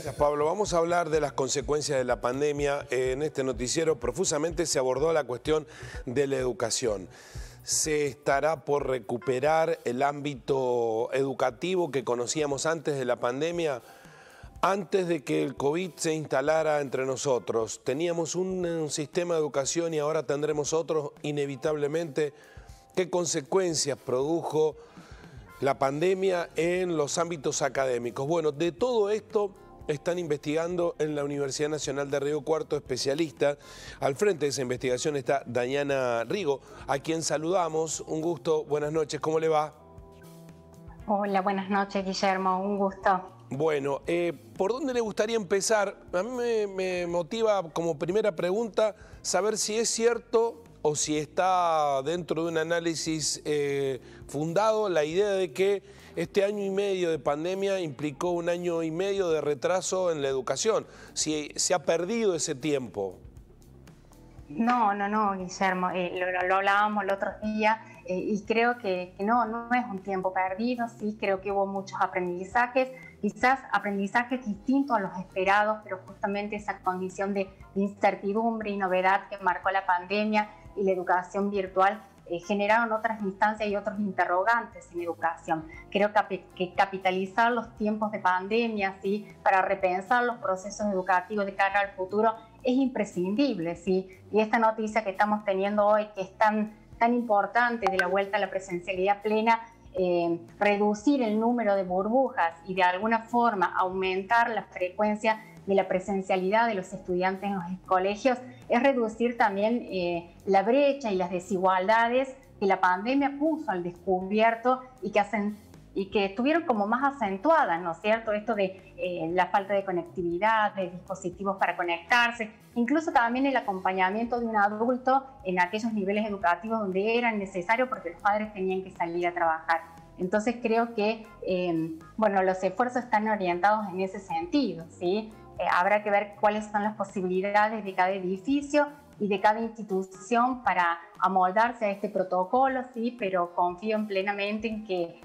Gracias, Pablo. Vamos a hablar de las consecuencias de la pandemia. En este noticiero profusamente se abordó la cuestión de la educación. ¿Se estará por recuperar el ámbito educativo que conocíamos antes de la pandemia? Antes de que el COVID se instalara entre nosotros, teníamos un sistema de educación y ahora tendremos otro inevitablemente. ¿Qué consecuencias produjo la pandemia en los ámbitos académicos? Bueno, de todo esto están investigando en la Universidad Nacional de Río Cuarto especialistas. Al frente de esa investigación está Dayana Rigo, a quien saludamos. Un gusto, buenas noches, ¿cómo le va? Hola, buenas noches, Guillermo, un gusto. Bueno, ¿por dónde le gustaría empezar? A mí me motiva como primera pregunta saber si es cierto o si está dentro de un análisis fundado la idea de que este año y medio de pandemia implicó un año y medio de retraso en la educación. Si se ha perdido ese tiempo. No, Guillermo, lo hablábamos el otro día y creo que no es un tiempo perdido. Sí, creo que hubo muchos aprendizajes, quizás aprendizajes distintos a los esperados, pero justamente esa condición de incertidumbre y novedad que marcó la pandemia y la educación virtual generaron otras instancias y otros interrogantes en educación. Creo que capitalizar los tiempos de pandemia, ¿sí?, para repensar los procesos educativos de cara al futuro es imprescindible, ¿sí? Y esta noticia que estamos teniendo hoy, que es tan importante, de la vuelta a la presencialidad plena, reducir el número de burbujas y de alguna forma aumentar la frecuencia de la presencialidad de los estudiantes en los colegios, es reducir también la brecha y las desigualdades que la pandemia puso al descubierto y que estuvieron como más acentuadas, ¿no es cierto? Esto de la falta de conectividad, de dispositivos para conectarse, incluso también el acompañamiento de un adulto en aquellos niveles educativos donde era necesario porque los padres tenían que salir a trabajar. Entonces creo que bueno, los esfuerzos están orientados en ese sentido, ¿sí? Habrá que ver cuáles son las posibilidades de cada edificio y de cada institución para amoldarse a este protocolo, ¿sí? Pero confío plenamente en que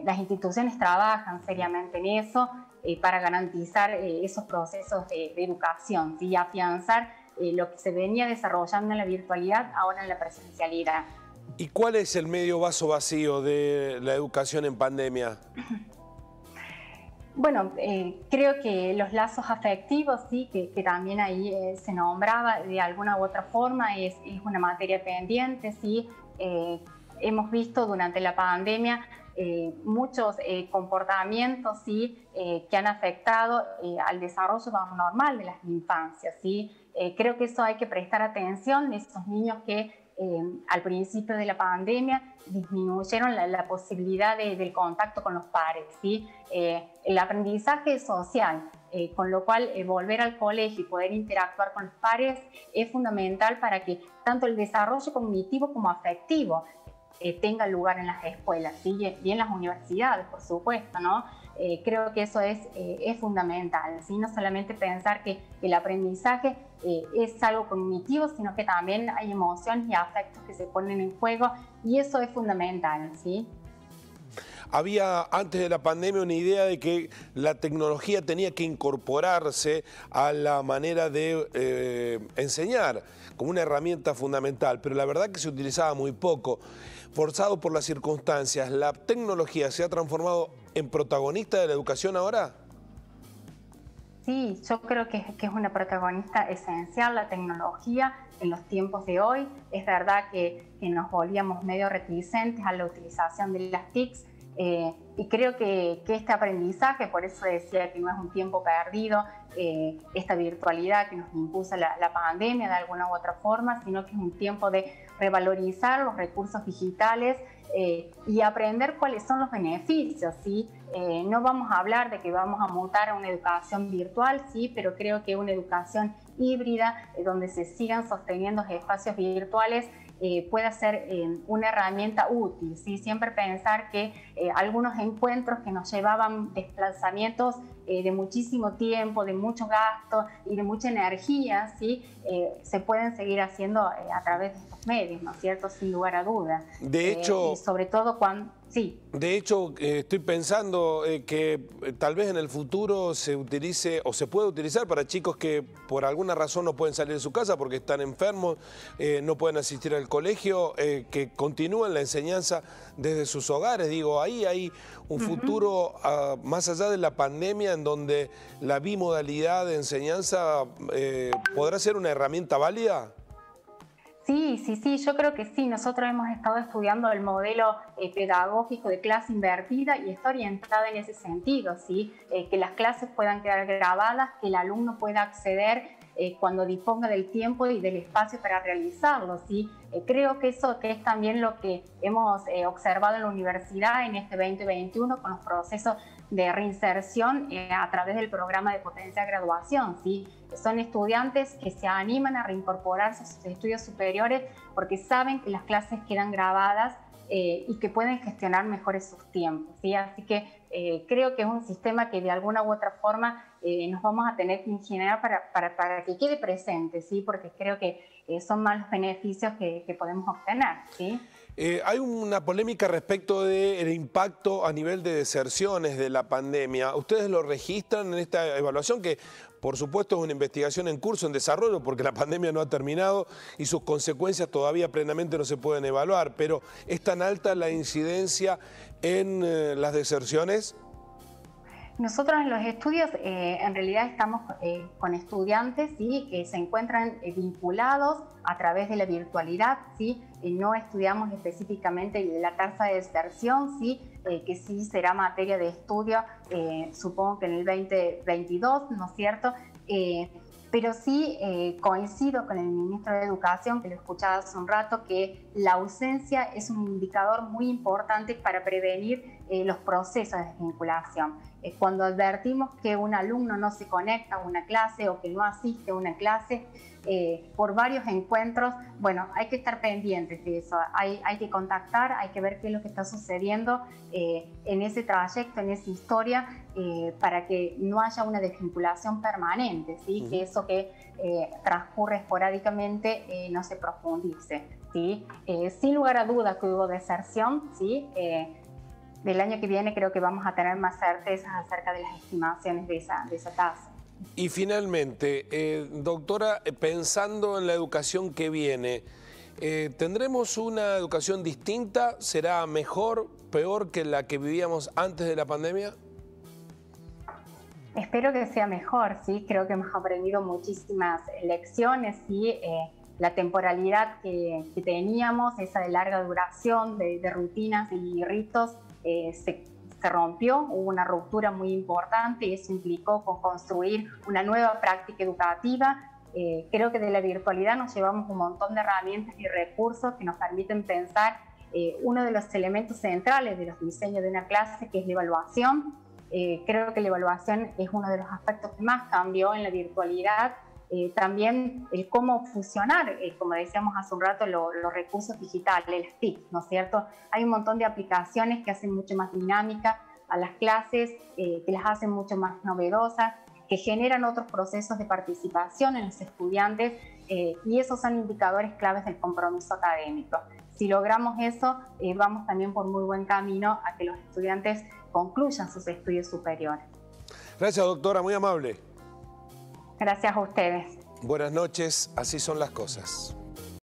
las instituciones trabajan seriamente en eso para garantizar esos procesos de educación, ¿sí? Y afianzar lo que se venía desarrollando en la virtualidad ahora en la presencialidad. ¿Y cuál es el medio vaso vacío de la educación en pandemia? Bueno, creo que los lazos afectivos, sí, que también ahí se nombraba de alguna u otra forma, es una materia pendiente, sí. Hemos visto durante la pandemia muchos comportamientos, sí, que han afectado al desarrollo normal de las infancias, sí. Creo que eso hay que prestar atención, esos niños que al principio de la pandemia disminuyeron la posibilidad del contacto con los pares, ¿sí? El aprendizaje social, con lo cual volver al colegio y poder interactuar con los pares es fundamental para que tanto el desarrollo cognitivo como afectivo tenga lugar en las escuelas, ¿sí? Y en las universidades, por supuesto, ¿no? Creo que eso es fundamental, ¿sí? No solamente pensar que el aprendizaje es algo cognitivo, sino que también hay emociones y afectos que se ponen en juego y eso es fundamental, ¿sí? Había antes de la pandemia una idea de que la tecnología tenía que incorporarse a la manera de enseñar como una herramienta fundamental, pero la verdad que se utilizaba muy poco. Forzado por las circunstancias, ¿la tecnología se ha transformado en protagonista de la educación ahora? Sí, yo creo que es una protagonista esencial la tecnología en los tiempos de hoy. Es verdad que nos volvíamos medio reticentes a la utilización de las TICs y creo que este aprendizaje, por eso decía que no es un tiempo perdido, esta virtualidad que nos impuso la pandemia de alguna u otra forma, sino que es un tiempo de revalorizar los recursos digitales y aprender cuáles son los beneficios, ¿sí? No vamos a hablar de que vamos a mutar a una educación virtual, sí, pero creo que una educación híbrida, donde se sigan sosteniendo espacios virtuales, pueda ser una herramienta útil, ¿sí? Siempre pensar que algunos encuentros que nos llevaban desplazamientos de muchísimo tiempo, de mucho gasto y de mucha energía, ¿sí? Se pueden seguir haciendo a través de estos medios, ¿no es cierto? Sin lugar a dudas. De hecho, y sobre todo cuando... Sí. De hecho, estoy pensando que tal vez en el futuro se utilice o se puede utilizar para chicos que por alguna razón no pueden salir de su casa porque están enfermos, no pueden asistir al colegio, que continúen la enseñanza desde sus hogares. Digo, ahí hay un futuro más allá de la pandemia en donde la bimodalidad de enseñanza podrá ser una herramienta válida. Sí, yo creo que sí. Nosotros hemos estado estudiando el modelo pedagógico de clase invertida y está orientada en ese sentido, ¿sí? Que las clases puedan quedar grabadas, que el alumno pueda acceder cuando disponga del tiempo y del espacio para realizarlo, ¿sí? Creo que eso que es también lo que hemos observado en la universidad en este 2021 con los procesos de reinserción a través del programa de potencia de graduación, ¿sí? Son estudiantes que se animan a reincorporarse a sus estudios superiores porque saben que las clases quedan grabadas y que pueden gestionar mejor sus tiempos, ¿sí? Así que creo que es un sistema que de alguna u otra forma nos vamos a tener que ingeniar para que quede presente, ¿sí? Porque creo que son más los beneficios que podemos obtener, ¿sí? Hay una polémica respecto del impacto a nivel de deserciones de la pandemia. ¿Ustedes lo registran en esta evaluación que, por supuesto, es una investigación en curso, en desarrollo, porque la pandemia no ha terminado y sus consecuencias todavía plenamente no se pueden evaluar? Pero ¿es tan alta la incidencia en las deserciones? Nosotros en los estudios en realidad estamos con estudiantes, ¿sí? Que se encuentran vinculados a través de la virtualidad, ¿sí? No estudiamos específicamente la tasa de deserción, ¿sí? Que sí será materia de estudio, supongo que en el 2022, ¿no es cierto? Pero sí coincido con el ministro de Educación, que lo escuchaba hace un rato, que la ausencia es un indicador muy importante para prevenir los procesos de desvinculación. Cuando advertimos que un alumno no se conecta a una clase o que no asiste a una clase por varios encuentros, bueno, hay que estar pendientes de eso, hay que contactar, hay que ver qué es lo que está sucediendo en ese trayecto, en esa historia, para que no haya una desvinculación permanente, ¿sí? Que eso que transcurre esporádicamente no se profundice, ¿sí? Sin lugar a dudas que hubo deserción, ¿sí? Del año que viene creo que vamos a tener más certezas acerca de las estimaciones de esa tasa. Y finalmente, doctora, pensando en la educación que viene, ¿tendremos una educación distinta? ¿Será mejor, peor que la que vivíamos antes de la pandemia? Espero que sea mejor, ¿sí? Creo que hemos aprendido muchísimas lecciones, ¿sí? La temporalidad que teníamos, esa de larga duración, de rutinas y ritos, se rompió, hubo una ruptura muy importante y eso implicó construir una nueva práctica educativa. Creo que de la virtualidad nos llevamos un montón de herramientas y recursos que nos permiten pensar uno de los elementos centrales de los diseños de una clase, que es la evaluación. Creo que la evaluación es uno de los aspectos que más cambió en la virtualidad. También el cómo fusionar, como decíamos hace un rato, los recursos digitales, las TIC, ¿no es cierto? Hay un montón de aplicaciones que hacen mucho más dinámica a las clases, que las hacen mucho más novedosas, que generan otros procesos de participación en los estudiantes y esos son indicadores claves del compromiso académico. Si logramos eso, vamos también por muy buen camino a que los estudiantes concluyan sus estudios superiores. Gracias, doctora, muy amable. Gracias a ustedes. Buenas noches, así son las cosas.